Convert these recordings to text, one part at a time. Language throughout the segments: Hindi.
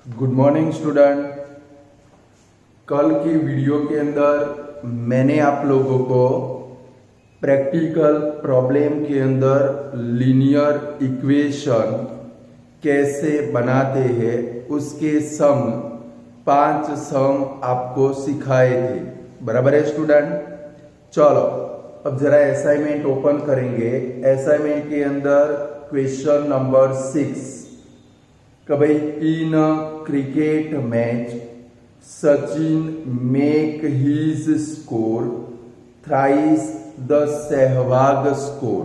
Good morning student. कल की वीडियो के अंदर मैंने आप लोगों को प्रैक्टिकल प्रॉब्लम के अंदर लीनियर इक्वेशन कैसे बनाते हैं उसके सम 5 सम आपको सिखाए थे। बराबर है स्टूडेंट। चलो अब जरा असाइनमेंट ओपन करेंगे। असाइनमेंट के अंदर क्वेश्चन नंबर 6 कि भाई in a cricket match Sachin make his score thrice the Sehwag score.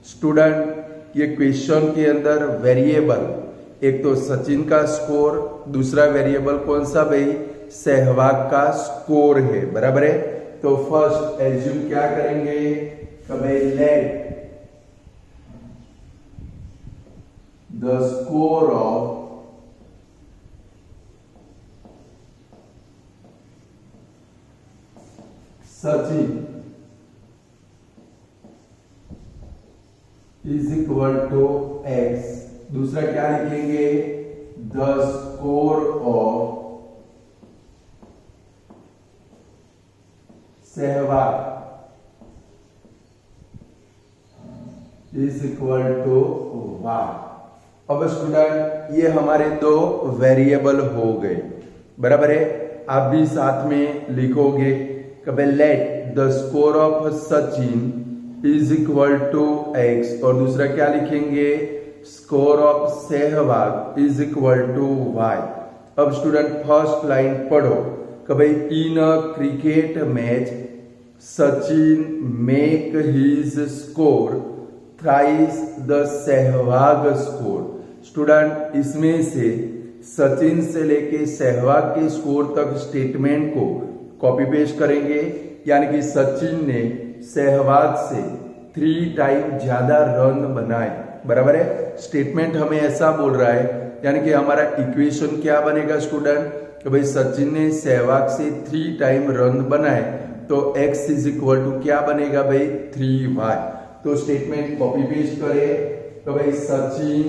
Student ये क्वेश्चन के अंदर वेरिएबल एक तो सचिन का स्कोर, दूसरा वेरिएबल कौन सा भाई, सहवाग का स्कोर है। बराबर है। तो फर्स्ट एज्यूम क्या करेंगे कि भाई late the score of Sachin is equal to X। दूसरा क्या लिखेंगे, the score of Sehwag is equal to Y। अब स्टूडेंट ये हमारे दो वेरिएबल हो गए। बराबर है। आप भी साथ में लिखोगे कि let the score of Sachin is equal to x, और दूसरा क्या लिखेंगे, score of Sehwag is equal to y. अब स्टूडेंट फर्स्ट लाइन पढ़ो कि भाई in a cricket match Sachin make his score thrice the Sehwag score. Student इसमें से सचिन से लेके सहवाग के स्कोर तक स्टेटमेंट को कॉपी पेस्ट करेंगे, यानी कि सचिन ने सहवाग से 3 टाइम ज्यादा रन बनाए। बराबर है। स्टेटमेंट हमें ऐसा बोल रहा है, यानी कि हमारा इक्वेशन क्या बनेगा स्टूडेंट कि भाई सचिन ने सहवाग से 3 टाइम रन बनाए, तो x इज इक्वल टू क्या बनेगा भाई, 3y। तो स्टेटमेंट कॉपी पेस्ट करें तो भाई Sachin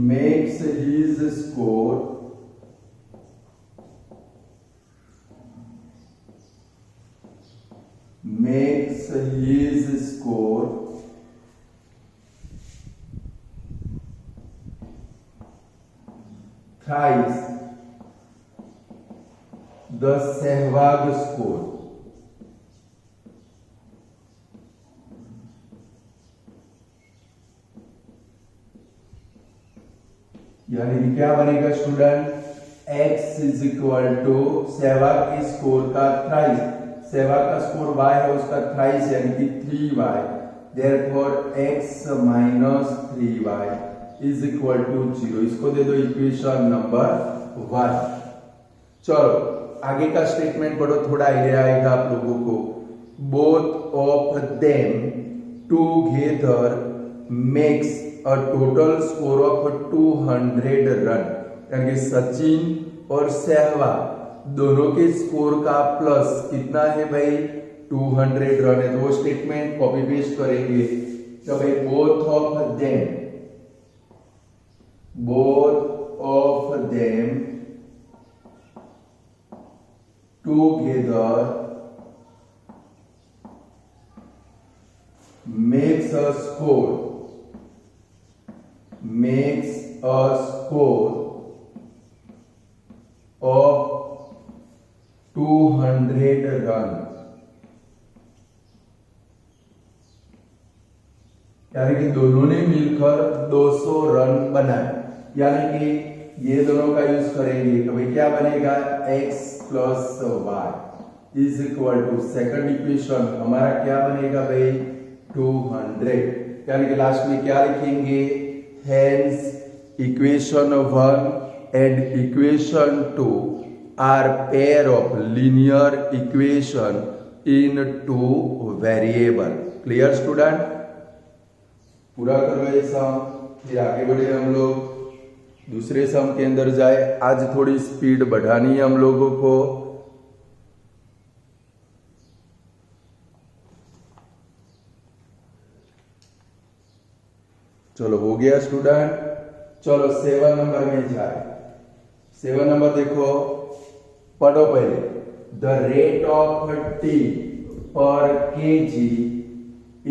makes his score thrice the Sehwag score. यानी कि क्या बनेगा student, x is equal to Sehwag के स्कोर का थ्राइस, सहवाग का स्कोर y है उसका थ्राइस यानी कि 3y। Therefore x minus 3y is equal to 0। इसको दे दो इक्वेशन नंबर 1। चलो आगे का स्टेटमेंट पढ़ो, थोड़ा आइडिया आएगा आप लोगों को। Both of them together makes a total score of 200 run. यानी कि सचिन और सहवाग दोनों के स्कोर का प्लस कितना है भाई, 200 रन है। तो वो स्टेटमेंट कॉपी पेस्ट करेंगे तो भाई both of them together makes a score of 200 run। यानी कि दोनों ने मिलकर 200 रन बनाए। यानी कि ये दोनों का यूज करेंगे तो भाई क्या बनेगा, x plus y is equal to second equation हमारा क्या बनेगा भाई, 200। यानी कि लास्ट में क्या लिखेंगे, hence equation 1 and equation 2 are pair of linear equation in 2 variable. Clear student. पूरा करो ये सम, फिर आगे बढ़े हम लोग दूसरे सम के अंदर जाए। आज थोड़ी स्पीड बढ़ानी है हम लोगों को। चलो हो गया स्टूडेंट। चलो 7 नंबर में जाए। 7 नंबर देखो, पढ़ो पहले। The rate of tea per KG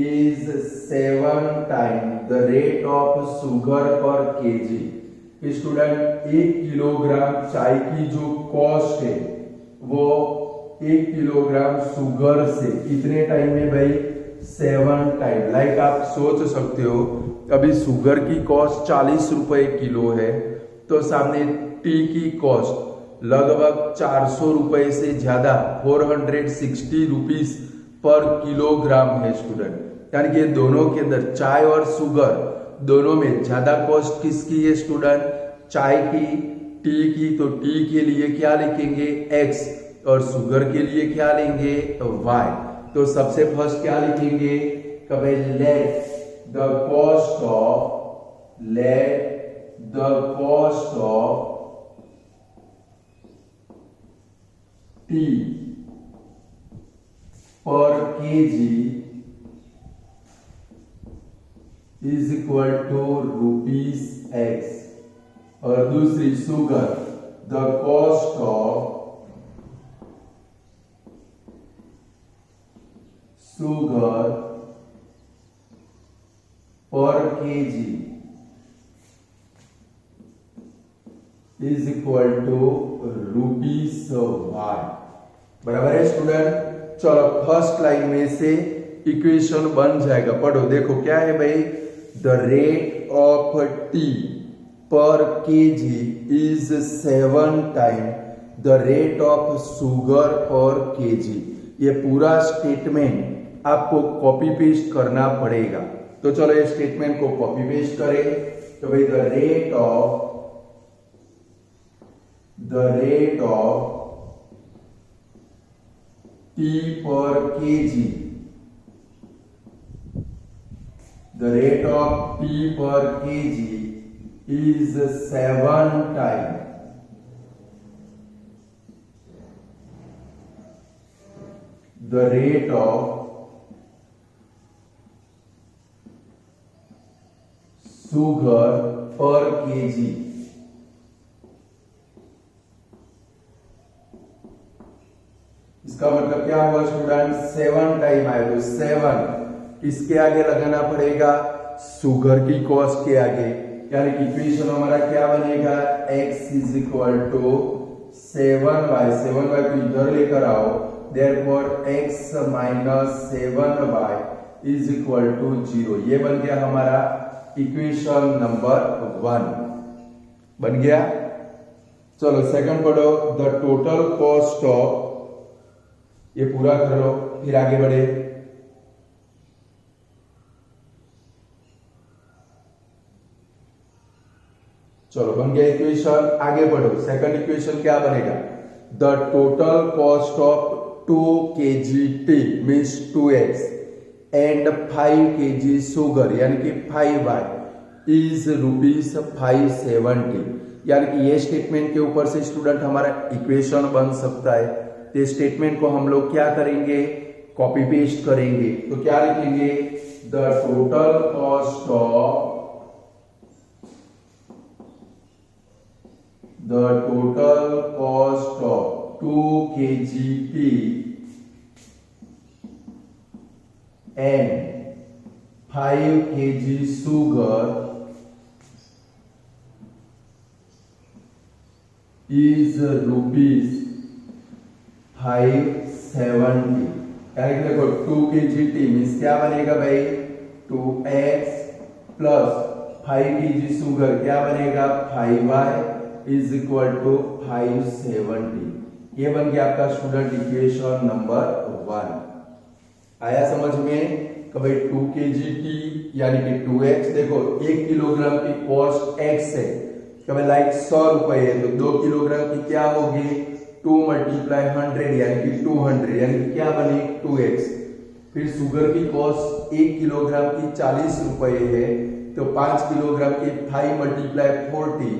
is 7 time the rate of sugar per KG. Student 1 kilogram चाय की जो कॉस्ट है वो 1 किलोग्राम शुगर से कितने टाइम में भाई? 7 टाइम। लाइक आप सोच सकते हो, अभी शुगर की कॉस्ट 40 रुपए किलो है, तो सामने टी की कॉस्ट लगभग 400 रुपए से ज्यादा 460 रुपीज पर किलोग्राम है स्टूडेंट। यानी कि दोनों के अंदर चाय और शुगर दोनों में ज्यादा कॉस्ट किसकी है स्टूडेंट? चाय की। टी की, तो टी के लिए क्या लिखेंगे? x, और शुगर के लिए क्या लेंगे? y। तो सबसे फर्स्ट क्या लिखेंगे? कभी let the cost of tea per KG is equal to ₹x। और दूसरी sugar, the cost of sugar per KG is equal to ₹y। बराबर है स्टूडेंट। चलो फर्स्ट लाइन में से इक्वेशन बन जाएगा। पढ़ो, देखो क्या है भाई? The rate of tea per KG is 7 time the rate of sugar per KG. ये पूरा स्टेटमेंट आपको कॉपी पेस्ट करना पड़ेगा। तो चलो ये स्टेटमेंट को कॉपी पेस्ट करें। तो भाई the rate of tea per KG, the rate of tea per KG is 7 time the rate of sugar per kg। इसका मतलब क्या हुआ स्टूडेंट? 7 टाइम आए तो 7 इसके आगे लगाना पड़ेगा शुगर की कॉस्ट के आगे, यानी कि इक्वेशन हमारा क्या बनेगा? x is equal to 7y। 7y को इधर लेकर आओ, therefore x minus 7y is equal to 0। ये बन गया हमारा इक्वेशन नंबर 1 बन गया। चलो सेकंड पढ़ो, द टोटल कॉस्ट ऑफ, ये पूरा करो फिर आगे बढ़े। चलो बन गया इक्वेशन, आगे बढ़ो। सेकंड इक्वेशन क्या बनेगा? The total cost of 2 kg T means 2x and 5 kg sugar यानी कि 5y इज ₹570। यानी कि ये स्टेटमेंट के ऊपर से स्टूडेंट हमारा इक्वेशन बन सकता है। तो स्टेटमेंट को हम लोग क्या करेंगे? कॉपी पेस्ट करेंगे। तो क्या लिखेंगे? The total cost of the total cost of 2 kg tea and 5 kg sugar is ₹570। यानी कि देखो 2 kg टी मीन्स क्या बनेगा भाई? 2x प्लस 5 kg शुगर क्या बनेगा? 5y is equal to 570। ये बन गया आपका स्टूडेंट इक्वेशन नंबर 1। आया समझ में? कि भाई 2 kg टी यानी कि 2x, देखो 1 किलोग्राम की कॉस्ट x है, कि भाई लाइक 100 रुपए है, तो 2 किलोग्राम की क्या होगी? 2 × 100 यानी कि 200, यानी कि क्या बने? 2x। फिर शुगर की कॉस्ट 1 किलोग्राम की 40 रुपए है, तो 5 किलोग्राम की 5 × 40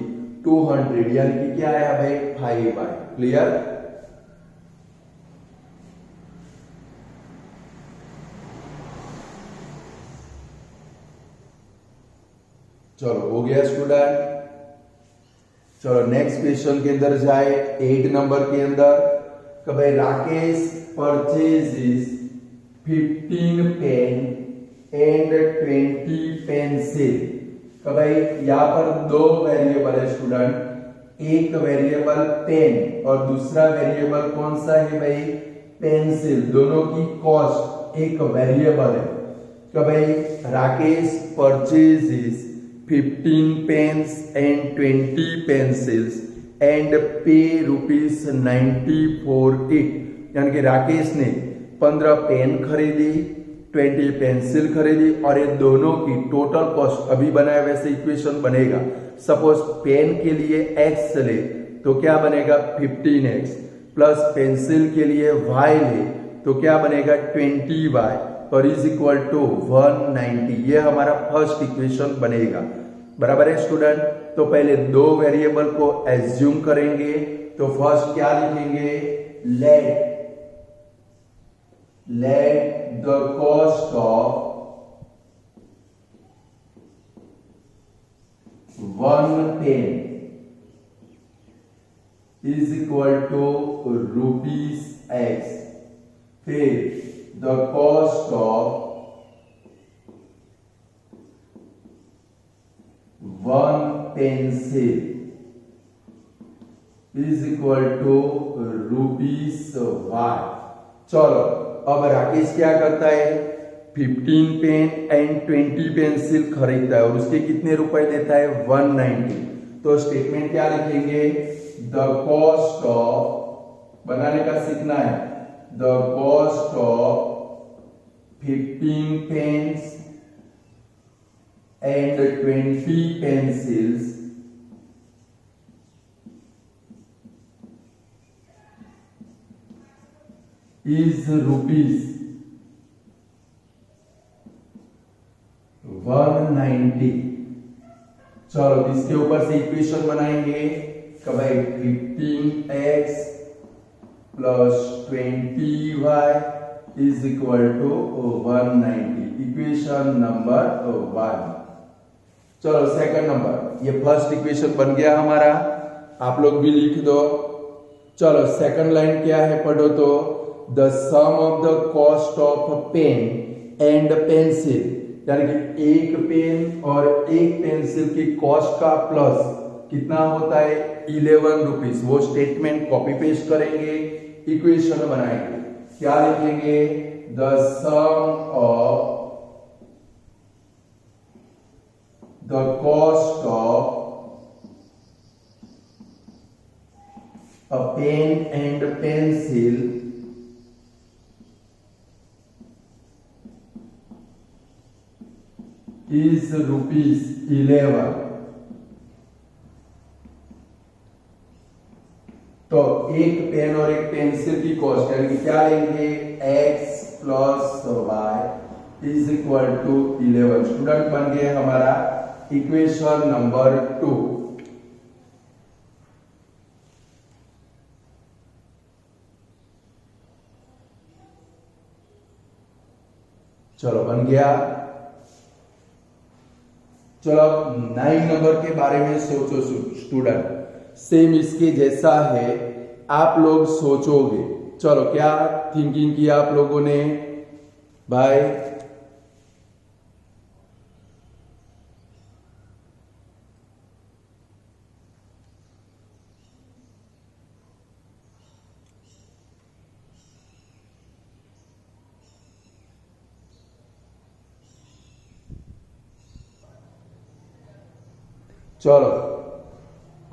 200, यानी कि क्या आया भाई? 5y। क्लियर? चलो हो गया स्टूडेंट। चलो नेक्स्ट क्वेश्चन के अंदर जाए 8 नंबर के अंदर कि भाई Rakesh purchases 15 pen and 20 pencil. कि भाई यहाँ पर दो वेरिएबल है स्टूडेंट, एक वेरिएबल पेन और दूसरा वेरिएबल कौन सा है भाई पेंसिल। दोनों की कॉस्ट एक वेरिएबल है। कि भाई Rakesh purchases 15 pens and 20 pencils and pay ₹90 for it. यानी कि राकेश ने 15 पेन खरीदी, 20 पेंसिल खरीदी और ये दोनों की टोटल कॉस्ट अभी बनाया वैसे इक्वेशन बनेगा। सपोज पेन के लिए x ले तो क्या बनेगा 15x प्लस पेंसिल के लिए y ले तो क्या बनेगा 20y और इज इक्वल टू 190। ये हमारा फर्स्ट इक्वेशन बनेगा। बराबर है स्टूडेंट। तो पहले दो वेरिएबल को एज्यूम करेंगे। तो फर्स्ट क्या लिखेंगे let the cost of 1 pen is equal to ₹x। फिर the cost of 1 pencil is equal to ₹y। चलो अब राकेश क्या करता है 15 पेन एंड 20 पेंसिल खरीदता है और उसके कितने रुपए देता है 190। तो स्टेटमेंट क्या लिखेंगे द कॉस्ट ऑफ, बनाने का सीखना है, the cost of 15 pens and 20 pencils is ₹190। चलो इसके ऊपर से इक्वेशन बनाएंगे कि भाई 15x plus 20y is equal to 190। Equation number 1। चलो सेकंड नंबर, ये फर्स्ट इक्वेशन बन गया हमारा, आप लोग भी लिख दो। चलो सेकंड लाइन क्या है पढ़ो तो the sum of the cost of pen and pencil, यानी कि एक पेन और एक पेंसिल की कॉस्ट का प्लस कितना होता है 11 रुपीज। वो स्टेटमेंट कॉपी पेस्ट करेंगे, इक्वेशन बनाएंगे। क्या लिखेंगे the sum of the cost of a pen and pencil is ₹11। तो एक पेन और एक पेंसिल की कॉस्ट यानी कि क्या लेंगे x plus y is equal to 11। Student बन गया हमारा इक्वेशन नंबर 2। चलो बन गया। चलो 9 नंबर के बारे में सोचो स्टूडेंट, सेम इसके जैसा है, आप लोग सोचोगे। चलो क्या थिंकिंग किया आप लोगों ने भाई? चलो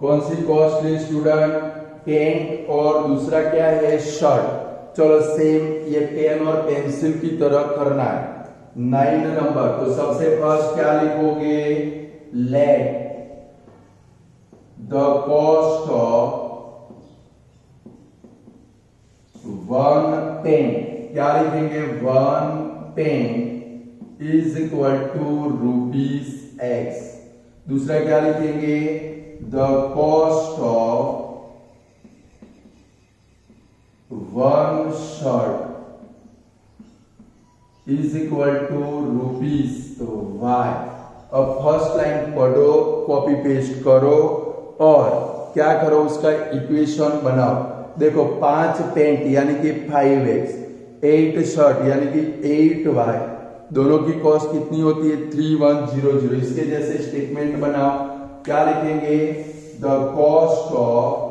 कौन सी कॉस्ट है स्टूडेंट? पेंट और दूसरा क्या है शर्ट। चलो सेम ये पेन और पेंसिल की तरह करना है। 9 नंबर, तो सबसे फर्स्ट क्या लिखोगे let the cost of 1 pen, क्या लिखेंगे 1 pen is equal to ₹x। दूसरा क्या लिखेंगे the cost of 1 shirt is equal to ₹y। अब फर्स्ट लाइन पढ़ो, कॉपी पेस्ट करो और क्या करो, उसका इक्वेशन बनाओ। देखो 5 पेंट यानी कि 5x, 8 शर्ट यानी कि 8y, दोनों की कॉस्ट कितनी होती है 3100। इसके जैसे स्टेटमेंट बनाओ। क्या लिखेंगे, the cost of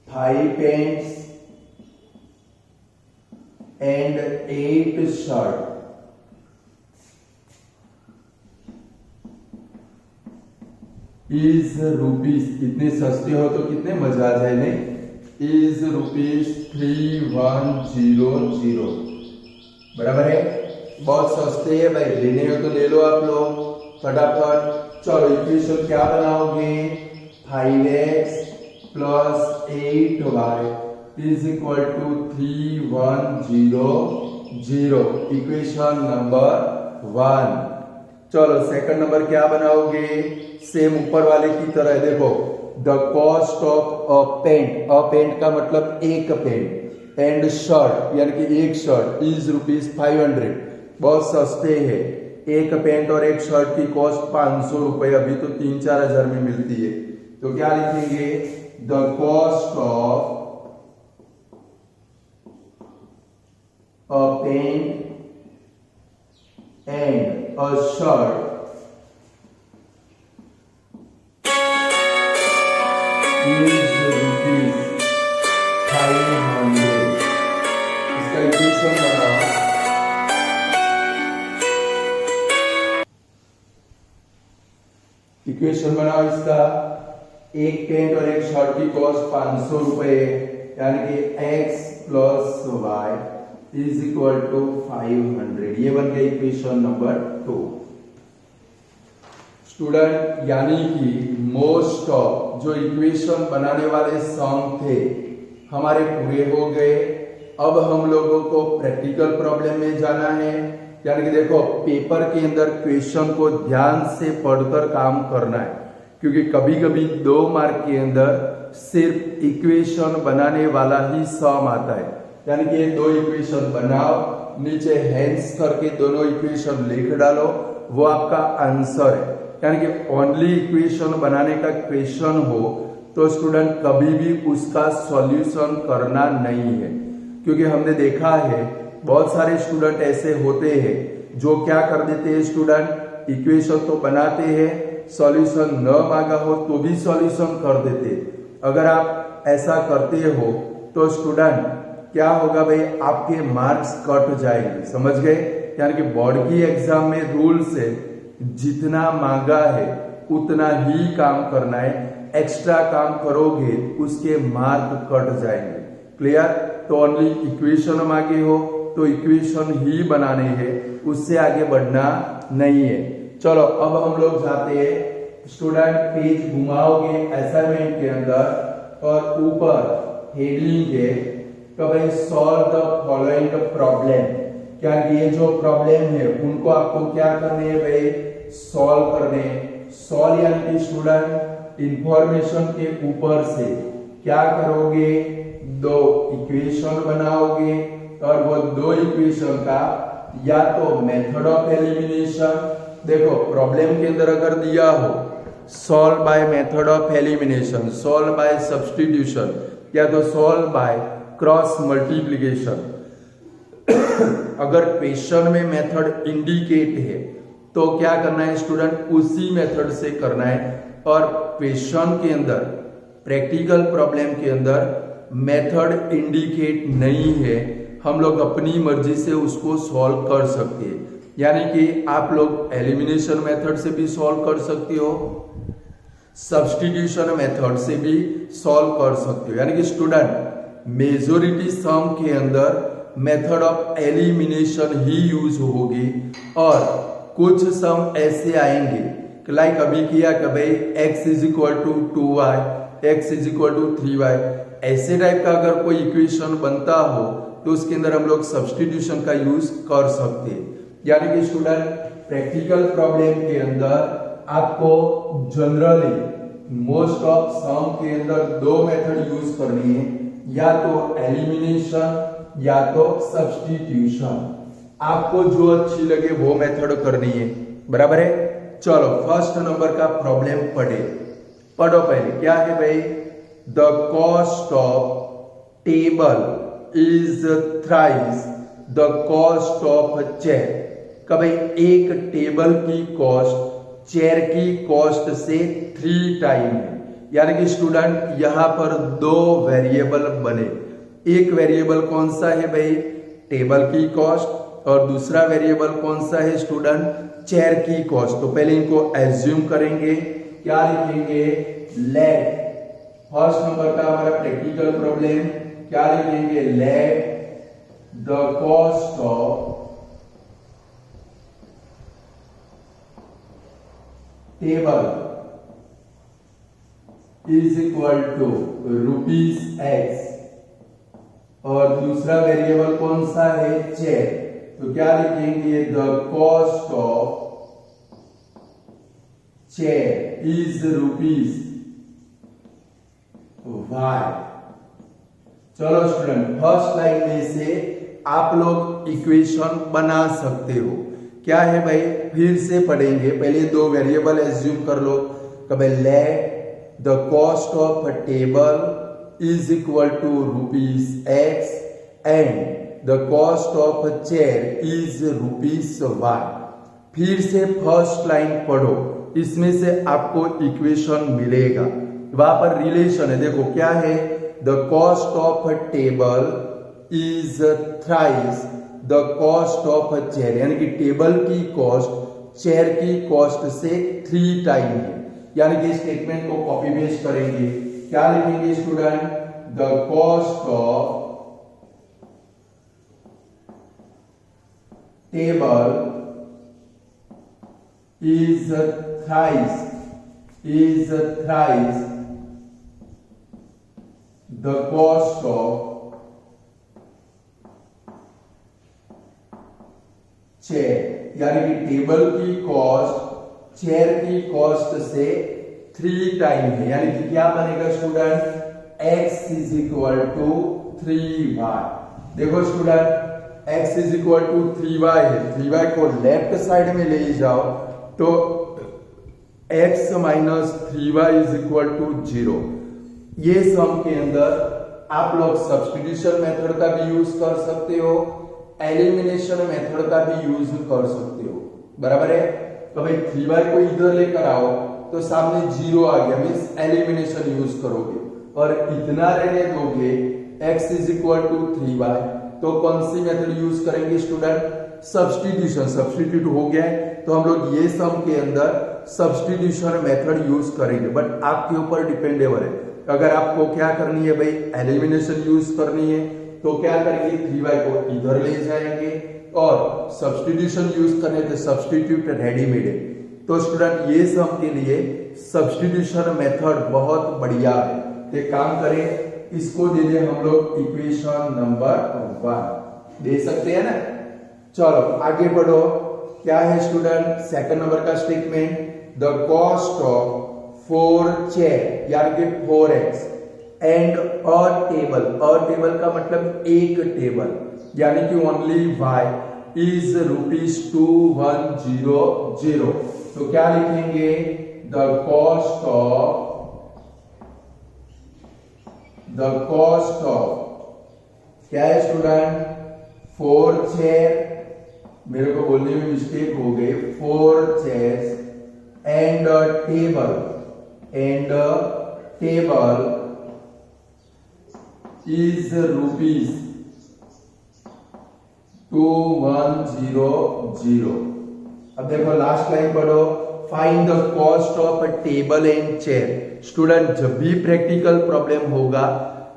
5 paints and 8 shirt is rupees, कितने सस्ते हो तो कितने मजा आ जाए नहीं, इज रुपीज 3100। बराबर है, बहुत सस्ते है भाई, लेने हो तो ले लो आप लोग फटाफट। चलो इक्वेशन क्या बनाओगे, 5x plus 8y is equal to 3100, equation number 1। चलो सेकंड नंबर क्या बनाओगे, सेम ऊपर वाले की तरह। देखो the cost of a pant का मतलब एक पेंट, एंड शर्ट यानी कि एक शर्ट इज रुपीज 500, बहुत सस्ते है। एक पेंट और एक शर्ट की कॉस्ट 500 रुपए, अभी तो 3-4 हजार में मिलती है। तो क्या लिखेंगे, the cost of a pant and a shirt is rupees 500। इसका इक्वेशन बनाओ। इक्वेशन बनाओ इसका, एक पेंट और एक शर्ट की कॉस्ट 500 रुपए, यानी कि x plus y is equal to 500। ये बन गया इक्वेशन नंबर 2। स्टूडेंट यानी कि मोस्ट ऑफ जो इक्वेशन बनाने वाले सम थे हमारे पूरे हो गए। अब हम लोगों को प्रैक्टिकल प्रॉब्लम में जाना है। यानी कि देखो पेपर के अंदर क्वेश्चन को ध्यान से पढ़कर काम करना है, क्योंकि कभी कभी 2 मार्क के अंदर सिर्फ इक्वेशन बनाने वाला ही सम आता है। यानी कि ये 2 इक्वेशन बनाओ, नीचे हैंस करके दोनों इक्वेशन लिख डालो, वो आपका आंसर है। यानी कि ओनली इक्वेशन बनाने का क्वेश्चन हो तो स्टूडेंट कभी भी उसका सॉल्यूशन करना नहीं है, क्योंकि हमने देखा है बहुत सारे स्टूडेंट ऐसे होते हैं जो क्या कर देते हैं, स्टूडेंट इक्वेशन तो बनाते हैं, सॉल्यूशन न मांगा हो तो भी सॉल्यूशन कर देते। अगर आप ऐसा करते हो तो स्टूडेंट क्या होगा भाई, आपके मार्क्स कट जाएंगे, समझ गए। यानी कि बोर्ड की एग्जाम में रूल से जितना मांगा है उतना ही काम करना है, एक्स्ट्रा काम करोगे उसके मार्क कट जाएंगे। क्लियर। तो ओनली इक्वेशन मांगे हो तो इक्वेशन ही बनाने हैं, उससे आगे बढ़ना नहीं है। चलो अब हम लोग जाते हैं, स्टूडेंट पेज घुमाओगे असाइनमेंट के अंदर और ऊपर हेडिंग है तो भाई सॉल्व द फॉलोइंग प्रॉब्लम। क्या ये जो प्रॉब्लम है उनको आपको क्या करने है भाई, सॉल्व करने। सॉल्व यानी कि स्टूडेंट इंफॉर्मेशन के ऊपर से क्या करोगे, 2 इक्वेशन बनाओगे और वो 2 इक्वेशन का या तो मेथड ऑफ एलिमिनेशन, देखो प्रॉब्लम के अंदर अगर दिया हो solve by method of elimination, solve by substitution, या तो सॉल्व बाय क्रॉस मल्टीप्लिकेशन। अगर क्वेश्चन में मेथड इंडिकेट है तो क्या करना है स्टूडेंट, उसी मेथड से करना है। और क्वेश्चन के अंदर प्रैक्टिकल प्रॉब्लम के अंदर मेथड इंडिकेट नहीं है, हम लोग अपनी मर्जी से उसको सॉल्व कर सकते हैं। यानी कि आप लोग एलिमिनेशन मेथड से भी सॉल्व कर सकते हो, सब्स्टिट्यूशन मेथड से भी सॉल्व कर सकते हो। यानी कि स्टूडेंट मेजोरिटी सम के अंदर method of elimination he use होगी, और कुछ सम ऐसे आएंगे लाइक अभी किया कि भाई x is equal to 2y, x is equal to 3y, ऐसे टाइप का अगर कोई इक्वेशन बनता हो तो उसके अंदर हम लोग सब्स्टिट्यूशन का यूज कर सकते हैं। यानी कि स्टूडेंट प्रैक्टिकल प्रॉब्लम के अंदर आपको जनरली मोस्ट ऑफ सम के अंदर 2 मेथड यूज करनी है, या तो एलिमिनेशन या तो सब्स्टिट्यूशन। आपको जो अच्छी लगे वो मेथड करनी है, बराबर है। चलो फर्स्ट नंबर का प्रॉब्लम पढ़ो पहले। क्या है भाई? The cost of table is thrice the cost of chair. का भाई एक टेबल की कॉस्ट चेयर की कॉस्ट से 3 टाइम है। यानी कि स्टूडेंट यहां पर 2 वेरिएबल बने। एक वेरिएबल कौन सा है भाई? टेबल की कॉस्ट, और दूसरा वेरिएबल कौन सा है स्टूडेंट? चेयर की कॉस्ट। तो पहले इनको एज्यूम करेंगे। क्या लिखेंगे? लेट, फर्स्ट नंबर का हमारा प्रैक्टिकल प्रॉब्लम, क्या लिखेंगे? Let the cost of table is equal to ₹X, और दूसरा वेरिएबल कौन सा है? चेयर। तो क्या लिखेंगे? The cost of chair is ₹Y। चलो स्टूडेंट, फर्स्ट लाइन में से आप लोग इक्वेशन बना सकते हो। क्या है भाई? फिर से पढ़ेंगे। पहले 2 वेरिएबल एज्यूम कर लो। कभी let the cost of table is equal to ₹X and the cost of chair is ₹Y। फिर से फर्स्ट लाइन पढ़ो, इसमें से आपको इक्वेशन मिलेगा। वहां पर रिलेशन है, देखो क्या है? The cost of table is thrice the cost of chair, यानी कि टेबल की कॉस्ट चेयर की कॉस्ट से 3 टाइम है। यानी कि स्टेटमेंट को कॉपी पेस्ट करेंगे। क्या लिखेंगे student? The cost of table is thrice the cost of chair, यानी कि टेबल की कॉस्ट चेयर की कॉस्ट से 3 टाइम है। यानी कि क्या बनेगा student? x is equal to 3y। देखो student, x is equal to 3y है। 3y को लेफ्ट साइड में ले जाओ तो x minus 3y is equal to 0। ये सम के अंदर आप लोग सब्स्टिट्यूशन मेथड का भी यूज कर सकते हो, एलिमिनेशन मेथड का भी यूज कर सकते हो, बराबर है। तो भाई 3y को इधर लेकर आओ तो सामने 0 आ गया, मीन्स एलिमिनेशन यूज करोगे, और इतना रहने दोगे x is equal to 3y। तो कौन सी मेथड यूज करेंगे स्टूडेंट? सब्स्टिट्यूशन। सब्स्टिट्यूट हो गया है तो हम लोग ये सम के अंदर सब्स्टिट्यूशन मेथड यूज करेंगे, बट आपके ऊपर डिपेंडेबल है। अगर आपको क्या करनी है भाई? एलिमिनेशन यूज करनी है तो क्या करेंगे? 3y को इधर ले जाएंगे, और सब्स्टिट्यूशन यूज करने तो सब्स्टिट्यूट रेडीमेड है। तो स्टूडेंट ये सम के लिए सब्स्टिट्यूशन मेथड बहुत बढ़िया है। तो काम करें, इसको दे दे हम लोग इक्वेशन नंबर 1, दे सकते हैं ना। चलो आगे बढ़ो। क्या है स्टूडेंट? सेकंड नंबर का statement, the cost of 4 chair, यानी कि 4x एंड अ टेबल का मतलब एक टेबल, यानी कि ओनली y इज ₹2100। तो क्या लिखेंगे? द कॉस्ट ऑफ क्या है स्टूडेंट? 4 चेयर, मेरे को बोलने में मिस्टेक हो गई, 4 चेयर्स एंड टेबल is ₹2100। अब देखो लास्ट लाइन पढ़ो, find the cost of table and chair. Student जब भी प्रैक्टिकल प्रॉब्लम होगा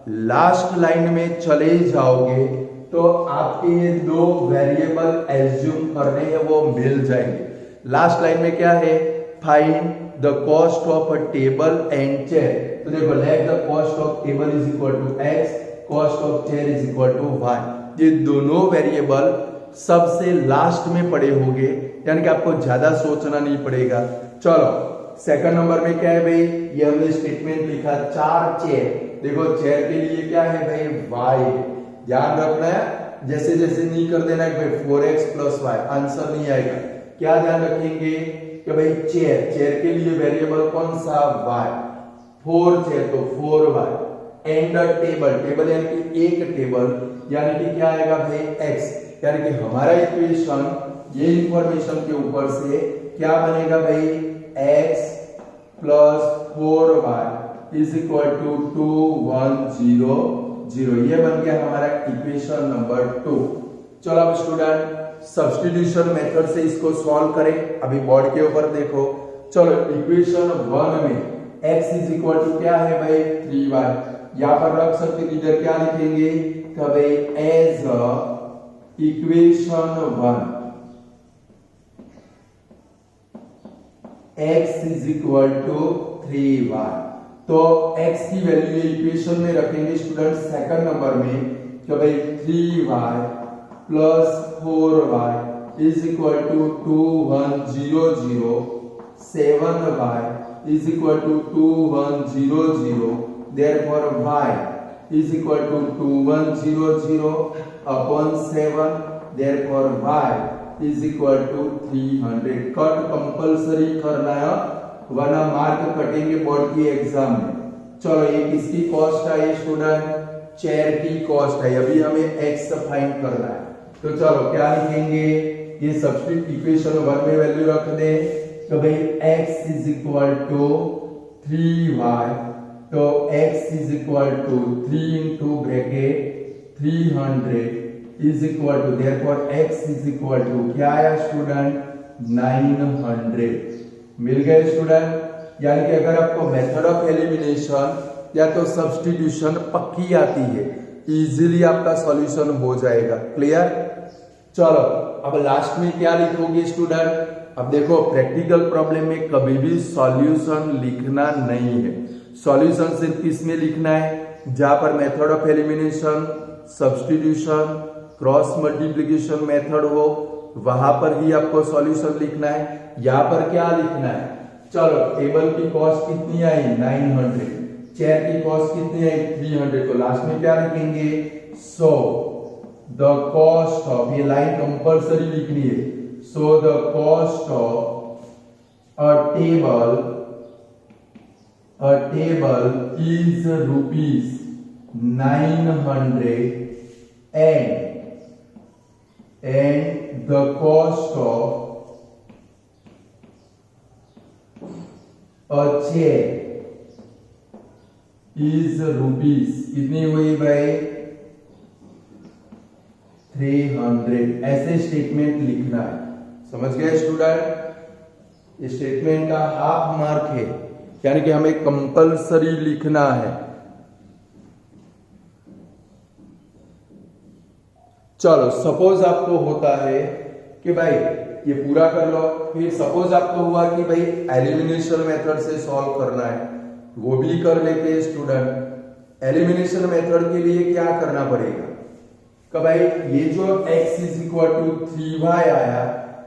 लास्ट लाइन में चले जाओगे तो आपके ये 2 वेरिएबल एज्यूम करने हैं वो मिल जाएंगे। लास्ट लाइन में क्या है? Find the cost of table and chair. तो देखो let the cost of table is equal to x, cost of chair is equal to y। ये दोनों वेरिएबल सबसे लास्ट में पड़े होंगे, यानी कि आपको ज्यादा सोचना नहीं पड़ेगा। चलो सेकंड नंबर में क्या है भाई? ये हमने स्टेटमेंट लिखा 4 चेयर। देखो चेयर के लिए क्या है भाई? y। ध्यान रखना है, जैसे जैसे नहीं कर देना है भाई 4x प्लस वाई, आंसर नहीं आएगा। क्या ध्यान रखेंगे कि भाई चेयर, चेयर के लिए वेरिएबल कौन सा, y, 4 चेयर तो 4y, एंड टेबल, टेबल यानी कि एक टेबल, यानी कि क्या आएगा भाई x, यानी कि हमारा इक्वेशन ये इंफॉर्मेशन के ऊपर से क्या बनेगा भाई, x plus 4y is equal to 2 1 0 0, ये बन गया हमारा इक्वेशन नंबर 2। चलो अब स्टूडेंट सब्स्टिट्यूशन मेथड से इसको सॉल्व करें। अभी बोर्ड के ऊपर देखो, चलो इक्वेशन 1 में x इज इक्वल टू क्या है भाई 3y, यहां पर रख सकते, इधर क्या लिखेंगे कि भाई as equation 1 x is equal to 3y, तो x की वैल्यू इक्वेशन में रखेंगे स्टूडेंट सेकंड नंबर में कि भाई 3y plus 4y is equal to 2 1 0 0, 7y is equal to 2 1 0 0, therefore y is equal to 2 1 0 0 upon 7, therefore y is equal to 300। Cut compulsory करना है, वरना मार्क कटेंगे बोर्ड की एग्जाम में। चलो ये किसकी कॉस्ट है स्टूडेंट, चेयर की कॉस्ट है, अभी हमें x फाइंड करना है। तो चलो क्या लिखेंगे, ये सब्स्टिट्यूट इक्वेशन 1 में वैल्यू रख दे तो भाई x is equal to 3y, तो x is equal to 3 into bracket 300 is equal to, therefore x is equal to क्या आया स्टूडेंट 900। मिल गए स्टूडेंट, यानी कि अगर आपको मेथड ऑफ एलिमिनेशन या तो सब्स्टिट्यूशन पक्की आती है, इजीली आपका सॉल्यूशन हो जाएगा। क्लियर। चलो अब लास्ट में क्या लिखोगे स्टूडेंट, अब देखो प्रैक्टिकल प्रॉब्लम में कभी भी सॉल्यूशन लिखना नहीं है। सॉल्यूशन सिर्फ किस में लिखना है, जहां पर method of elimination, substitution, cross multiplication method हो, वहां पर ही आपको सॉल्यूशन लिखना है। यहां पर क्या लिखना है, चलो टेबल की कॉस्ट कितनी आई 900, चेयर की कॉस्ट कितनी आई 300, तो लास्ट में क्या लिखेंगे, सो द कॉस्ट ऑफ, ये लाइन कंपलसरी लिखनी है, so the cost of a table is rupees 900 and the cost of a chair is rupees, कितनी हुई भाई 300। ऐसे स्टेटमेंट लिखना है, समझ गए स्टूडेंट। इस स्टेटमेंट का हाफ मार्क है, यानी कि हमें कंपलसरी लिखना है। चलो सपोज आपको होता है कि भाई ये पूरा कर लो, फिर सपोज आपको हुआ कि भाई एलिमिनेशन मेथड से सॉल्व करना है, वो भी कर लेते हैं स्टूडेंट। एलिमिनेशन मेथड के लिए क्या करना पड़ेगा कि भाई ये जो x is equal to 3y आया,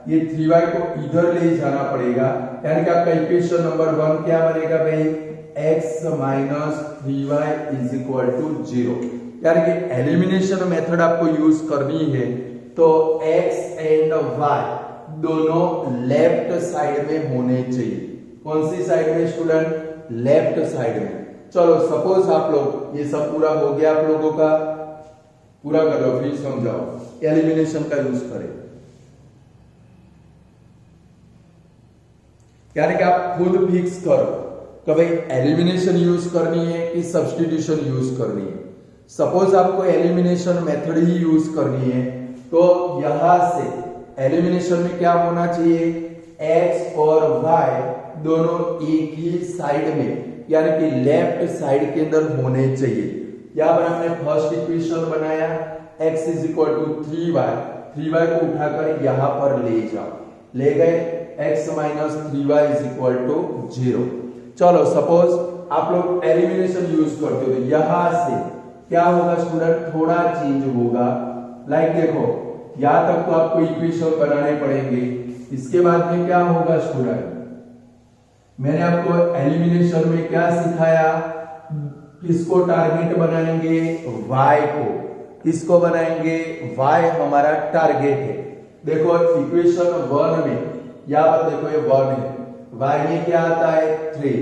ये 3y को इधर ले जाना पड़ेगा, यानी कि आपका इक्वेशन नंबर 1 क्या बनेगा भाई, x minus 3y is equal to 0। यानी कि एलिमिनेशन मेथड आपको यूज करनी है तो x एंड y दोनों लेफ्ट साइड में होने चाहिए। कौन सी साइड में स्टूडेंट, लेफ्ट साइड में। चलो सपोज आप लोग, ये सब पूरा हो गया आप लोगों का, पूरा कर लो फिर समझाओ एलिमिनेशन का यूज करें। यानी कि आप खुद फिक्स करो कि भाई एलिमिनेशन यूज करनी है कि सब्स्टिट्यूशन यूज करनी है। सपोज आपको एलिमिनेशन मेथड ही यूज करनी है तो यहां से एलिमिनेशन में क्या होना चाहिए, x और y दोनों एक ही साइड में, यानी कि लेफ्ट साइड के अंदर होने चाहिए। यहां पर हमने फर्स्ट इक्वेशन बनाया, x is equal to 3y को उठाकर यहां पर ले जाओ, ले गए, x minus 3y is equal to 0। चलो सपोज आप लोग एलिमिनेशन यूज करते हो, यहां से क्या होगा स्टूडेंट, थोड़ा चेंज होगा। लाइक देखो यहां तक तो आपको इक्वेशन बनाने पड़ेंगे, इसके बाद में क्या होगा स्टूडेंट, मैंने आपको एलिमिनेशन में क्या सिखाया, किसको टारगेट बनाएंगे, y को, इसको बनाएंगे y हमारा टारगेट है। देखो इक्वेशन 1 में यहाँ पर देखो ये 1 है, y में क्या आता है 3,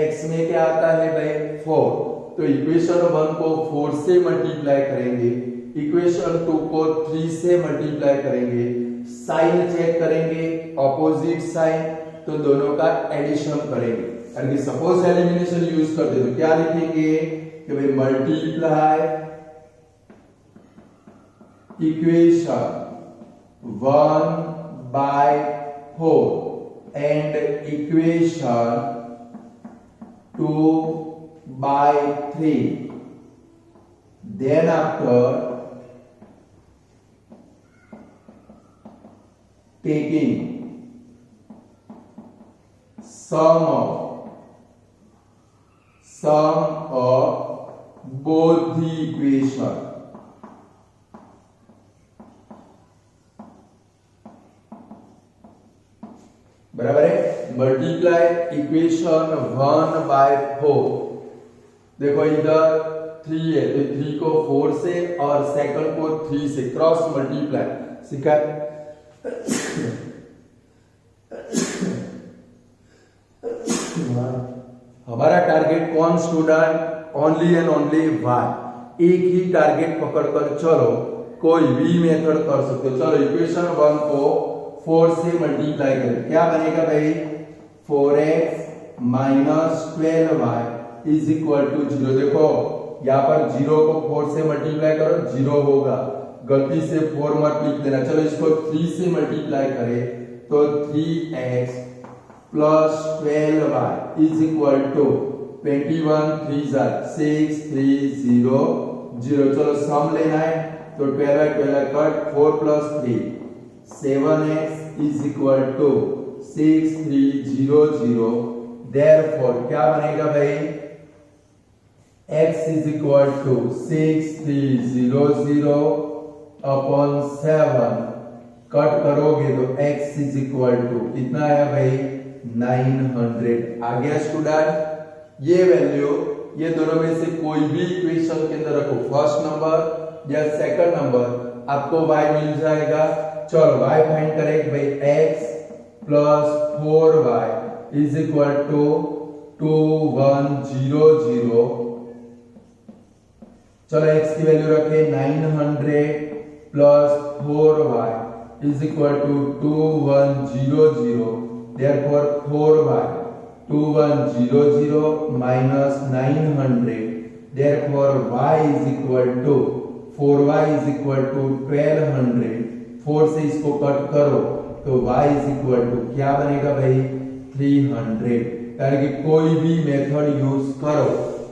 x में क्या आता है भाई 4, तो इक्वेशन 1 को 4 से मल्टीप्लाई करेंगे, इक्वेशन 2 को 3 से मल्टीप्लाई करेंगे, साइन चेक करेंगे ऑपोजिट साइन, तो दोनों का एडिशन करेंगे। अगर सपोज एलिमिनेशन यूज करते तो क्या लिखेंगे कि भाई multiply equation 1/4 and equation 2/3, then after taking sum of both the equation, बराबर है, मल्टीप्लाई इक्वेशन 1/4। देखो इधर 3 है तो 3 को 4 से और सेकंड को 3 से क्रॉस मल्टीप्लाई सीखा। हमारा टारगेट कौन student, only and only y। एक ही टारगेट पकड़कर चलो, कोई भी मेथड कर सकते हो। चलो इक्वेशन 1 को 4 से मल्टीप्लाई करें, क्या बनेगा भाई 4x minus 12y is equal to 0। देखो यहाँ पर 0 को 4 से मल्टीप्लाई करो 0 होगा, गलती से 4 मत लिख देना। चलो इसको 3 से मल्टीप्लाई करें तो 3x plus 12y is equal to 21 3 6 3 0 0। चलो सम लेना है तो 12 cut, 4 plus 3 7x is equal to 6 3 0 0। Therefore क्या बनेगा भाई x is equal to 6 3 0 0 upon 7, cut करोगे तो x is equal to कितना है भाई 900। आ गया स्टूडेंट, ये वैल्यू ये दोनों में से कोई भी इक्वेशन के अंदर रखो, फर्स्ट नंबर या सेकंड नंबर, आपको y मिल जाएगा। चलो y फाइंड करें भाई x plus 4y is equal to 2100। चलो x की वैल्यू रखें 900 plus 4y is equal to 2100। Therefore 4y 2100 minus 900, therefore y is equal to 4y is equal to 1200। 4 से इसको कट करो तो y इज इक्वल टू क्या बनेगा भाई 300। यानी कि कोई भी मेथड यूज करो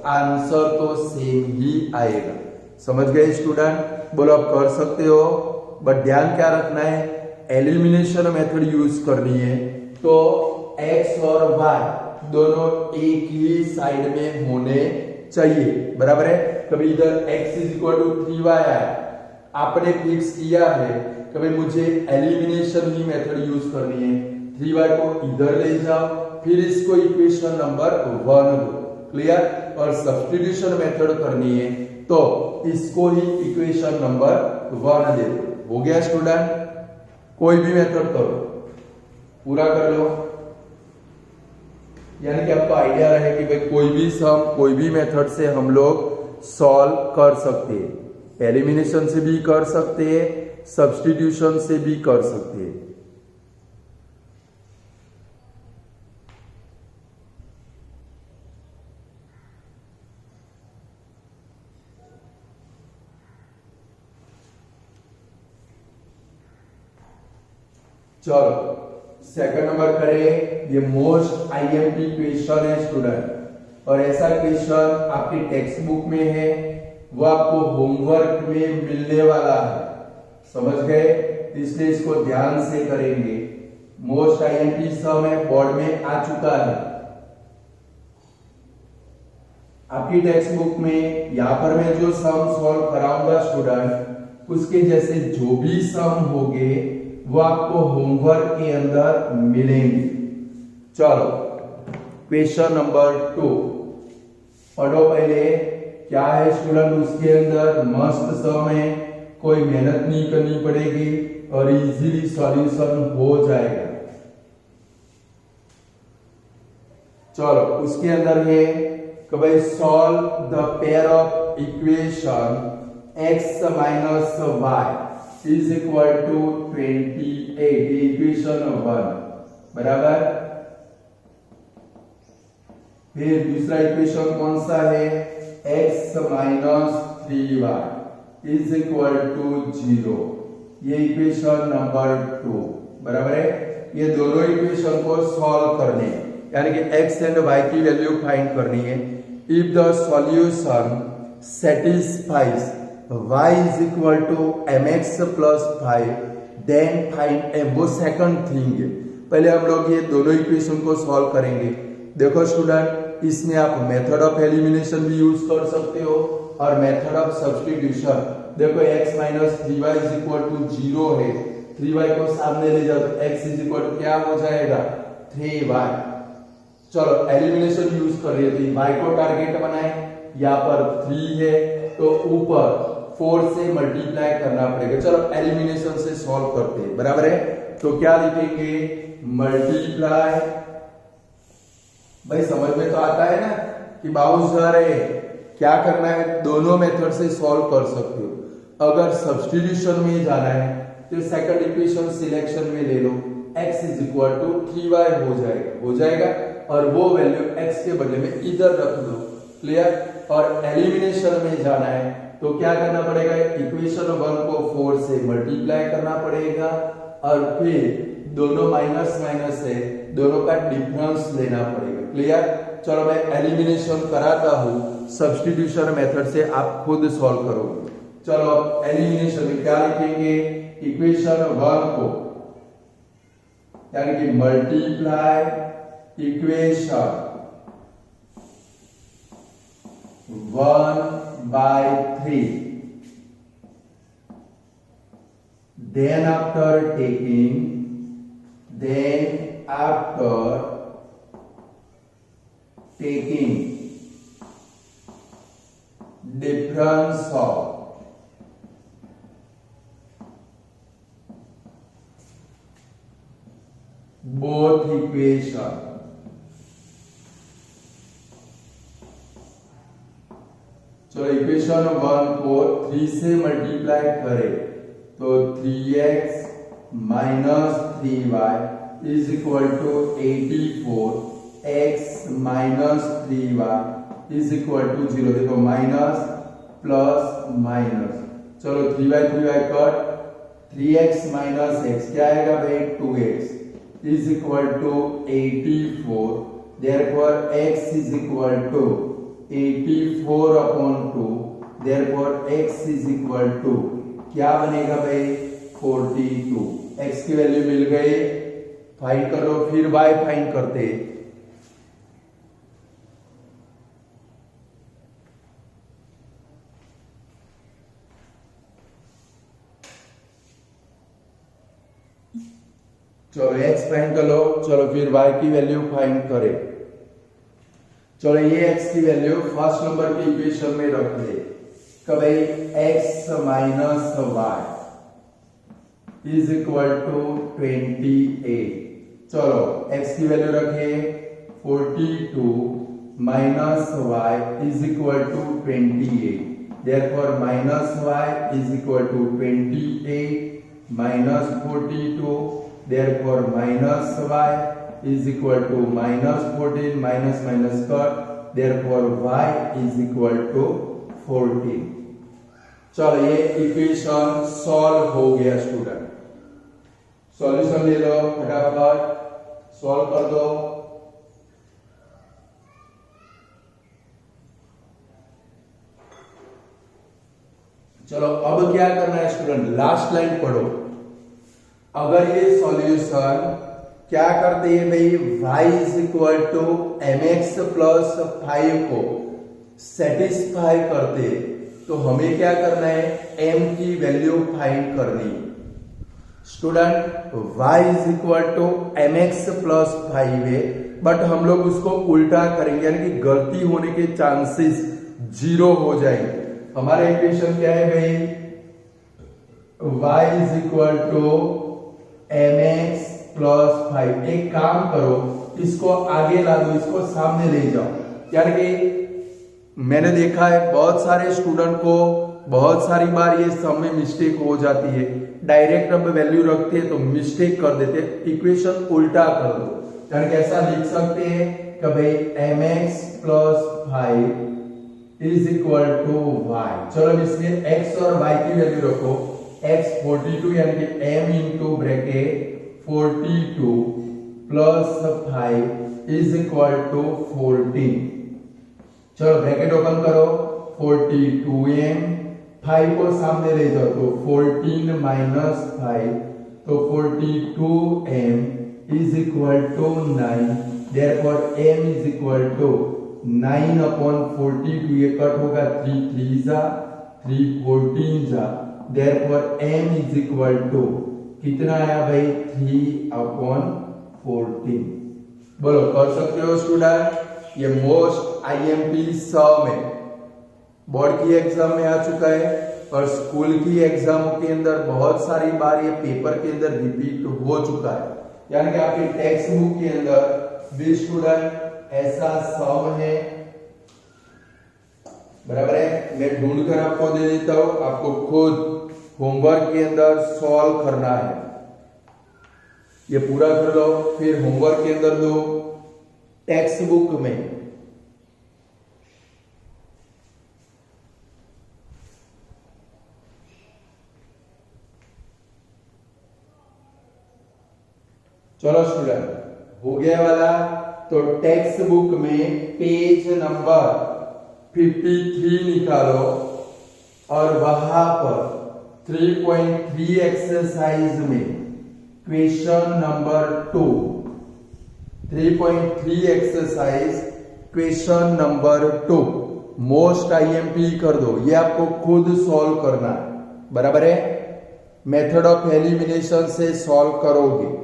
आंसर तो सेम ही आएगा। समझ गए स्टूडेंट? बोलो आप कर सकते हो, बट ध्यान क्या रखना है, एलिमिनेशन मेथड यूज करनी है तो x और y दोनों एक ही साइड में होने चाहिए, बराबर है। कभी इधर x is equal to 3y आया, आपने फिक्स किया है कभी मुझे एलिमिनेशन ही मेथड यूज करनी है, 3y को इधर ले जाओ फिर इसको इक्वेशन नंबर 1 दो, क्लियर। और सब्स्टिट्यूशन मेथड करनी है तो इसको ही इक्वेशन नंबर 1 दे दो। हो गया स्टूडेंट? कोई भी मेथड करो, पूरा कर लो, यानी कि आपको आइडिया रहे कि भाई कोई भी सम कोई भी मेथड से हम लोग सॉल्व कर सकते हैं। एलिमिनेशन से भी कर सकते हैं, सब्स्टिट्यूशन से भी कर सकते हैं। चलो सेकंड नंबर करें, ये मोस्ट आईएमपी क्वेश्चन है स्टूडेंट, और ऐसा क्वेश्चन आपकी टेक्स्ट बुक में है, वो आपको होमवर्क में मिलने वाला है, समझ गए? इसलिए इसको ध्यान से करेंगे। मोस्ट आईएमपी सम है, बोर्ड में आ चुका है आपकी टेक्स्ट बुक में। यहां पर मैं जो सम सॉल्व कराऊंगा स्टूडेंट, उसके जैसे जो भी सम होंगे वो आपको होमवर्क के अंदर मिलेंगे। चलो क्वेश्चन नंबर 2 पढ़ो पहले। क्या है स्टूडेंट, उसके अंदर मस्त सम है, कोई मेहनत नहीं करनी पड़ेगी और इजीली सॉल्यूशन हो जाएगा। चलो उसके अंदर है कि भाई solve the pair of equation x minus y is equal to 28, equation 1 बराबर। फिर दूसरा इक्वेशन कौन सा है, x minus 3y is equal to 0, ये इक्वेशन नंबर 2 बराबर है। ये दोनों इक्वेशन को सॉल्व करने यानी कि x एंड y की वैल्यू फाइंड करनी है। If the solution satisfies y is equal to mx plus 5 then find वो सेकंड थिंग है। पहले हम लोग ये दोनों इक्वेशन को सॉल्व करेंगे। देखो स्टूडेंट, इसमें आप मेथड ऑफ एलिमिनेशन भी यूज कर सकते हो और मेथड ऑफ सब्स्टिट्यूशन। देखो x minus 3y is equal to 0 है, 3y को सामने ले जाओ तो x इज इक्वल टू क्या हो जाएगा 3y। चलो एलिमिनेशन यूज कर रही है तो y को टारगेट बनाए, यहाँ पर 3 है तो ऊपर 4 से मल्टीप्लाई करना पड़ेगा। चलो एलिमिनेशन से सॉल्व करते हैं बराबर है। तो क्या लिखेंगे, मल्टीप्लाई, भाई समझ में तो आता है ना कि बाउंसर है, क्या करना है, दोनों मेथड से सॉल्व कर सकते हो। अगर सब्स्टिट्यूशन में जाना है तो सेकंड इक्वेशन सिलेक्शन में ले लो, x is equal to 3y हो जाएगा और वो वैल्यू x के बदले में इधर रख दो, क्लियर। और एलिमिनेशन में जाना है तो क्या करना पड़ेगा, इक्वेशन 1 को 4 से मल्टीप्लाई करना पड़ेगा और फिर दोनों माइनस माइनस है, दोनों का डिफरेंस लेना पड़ेगा, क्लियर। चलो मैं एलिमिनेशन कराता हूं, सब्स्टिट्यूशन मेथड से आप खुद सॉल्व करोगे। चलो एलिमिनेशन में क्या लिखेंगे, इक्वेशन 1 को यानी कि multiply equation 1/3, then after taking difference of both equation, चलो इक्वेशन 1 को 3 से मल्टीप्लाई करें तो 3x minus 3y is equal to 84, x minus 3y is equal to 0। देखो माइनस प्लस माइनस, चलो 3y cut, 3x minus x क्या आएगा भाई 2x is equal to 84, therefore x is equal to 84 upon 2, therefore x is equal to क्या बनेगा भाई 42। x की वैल्यू मिल गई, फाइंड करो, फिर y फाइंड करते। चलो x फाइंड कर लो, चलो फिर y की वैल्यू फाइंड करें। चलो ये x की वैल्यू फर्स्ट नंबर की इक्वेशन में रख दे कि भाई x minus y is equal to 28। चलो x की वैल्यू रखे 42 minus y is equal to 28, therefore minus y is equal to 28 minus 42, therefore minus y is equal to minus 14, minus minus cut, therefore y is equal to 14। चलो ये इक्वेशन सॉल्व हो गया स्टूडेंट, सॉल्यूशन ले लो फटाफट, सॉल्व कर दो। चलो अब क्या करना है स्टूडेंट, लास्ट लाइन पढ़ो। अगर ये सॉल्यूशन क्या करते हैं भाई, y is equal to mx plus 5 को सेटिस्फाई करते तो हमें क्या करना है, m की वैल्यू फाइंड करनी। Student y is equal to mx plus 5 है, बट हम लोग उसको उल्टा करेंगे यानी कि गलती होने के चांसेस 0 हो जाएंगे। हमारा इक्वेशन क्या है भाई, y is equal to mx plus 5। एक काम करो, इसको आगे ला दो, इसको सामने ले जाओ। यानी कि मैंने देखा है बहुत सारे स्टूडेंट को बहुत सारी बार ये सम में मिस्टेक हो जाती है, डायरेक्ट अब वैल्यू रखते हैं तो मिस्टेक कर देते हैं, इक्वेशन उल्टा कर दो। यानी कि ऐसा लिख सकते हैं कि भाई mx plus 5 is equal to y। चलो इसमें x और y की वैल्यू रखो, x 42 यानी कि m into bracket 42 plus 5 is equal to 14। चलो ब्रैकेट ओपन करो, 42m 5 को सामने ले जाओ तो 14 माइनस 5 तो 42m is equal to 9। Therefore m is equal to 9 upon 42, ये कट होगा 3 3 जा 3 14 जा। Therefore m is equal to कितना आया भाई 3 अपॉन 14। बोलो कर सकते हो स्टूडेंट, ये मोस्ट आईएमपी सम है, बोर्ड की एग्जाम में आ चुका है और स्कूल की एग्जामों के अंदर बहुत सारी बार ये पेपर के अंदर रिपीट हो चुका है। यानी कि आपके टेक्स्ट बुक के अंदर भी स्टूडेंट ऐसा सम है, बराबर है। मैं ढूंढ कर आपको दे देता हूं, आपको खुद होमवर्क के अंदर सॉल्व करना है। ये पूरा कर लो, फिर होमवर्क के अंदर दो टेक्स्ट बुक में। चलो स्टूडेंट हो गया वाला, तो टेक्स्ट बुक में पेज नंबर 53 निकालो और वहां पर 3.3 एक्सरसाइज में question number 2, 3.3 exercise question number 2 most IMP कर दो। ये आपको खुद सॉल्व करना है, बराबर है। मेथड ऑफ एलिमिनेशन से सॉल्व करोगे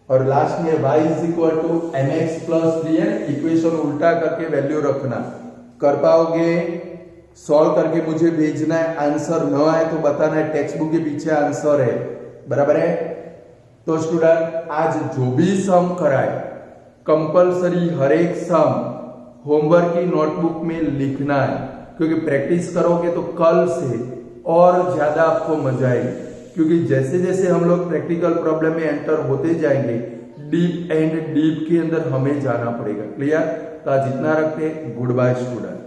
और लास्ट में y is equal to mx plus 3n, equation उल्टा करके वैल्यू रखना। कर पाओगे? सॉल्व करके मुझे भेजना है, आंसर न आए तो बताना है टेक्स्ट बुक के पीछे आंसर है, बराबर है। तो स्टूडेंट आज जो भी सम कराए कंपलसरी हर एक सम होमवर्क की नोटबुक में लिखना है, क्योंकि प्रैक्टिस करोगे तो कल से और ज्यादा आपको मजा आएगी। क्योंकि जैसे जैसे हम लोग प्रैक्टिकल प्रॉब्लम में एंटर होते जाएंगे, डीप एंड डीप के अंदर हमें जाना पड़ेगा। क्लियर? तो आज इतना रखते हैं। Good bye student.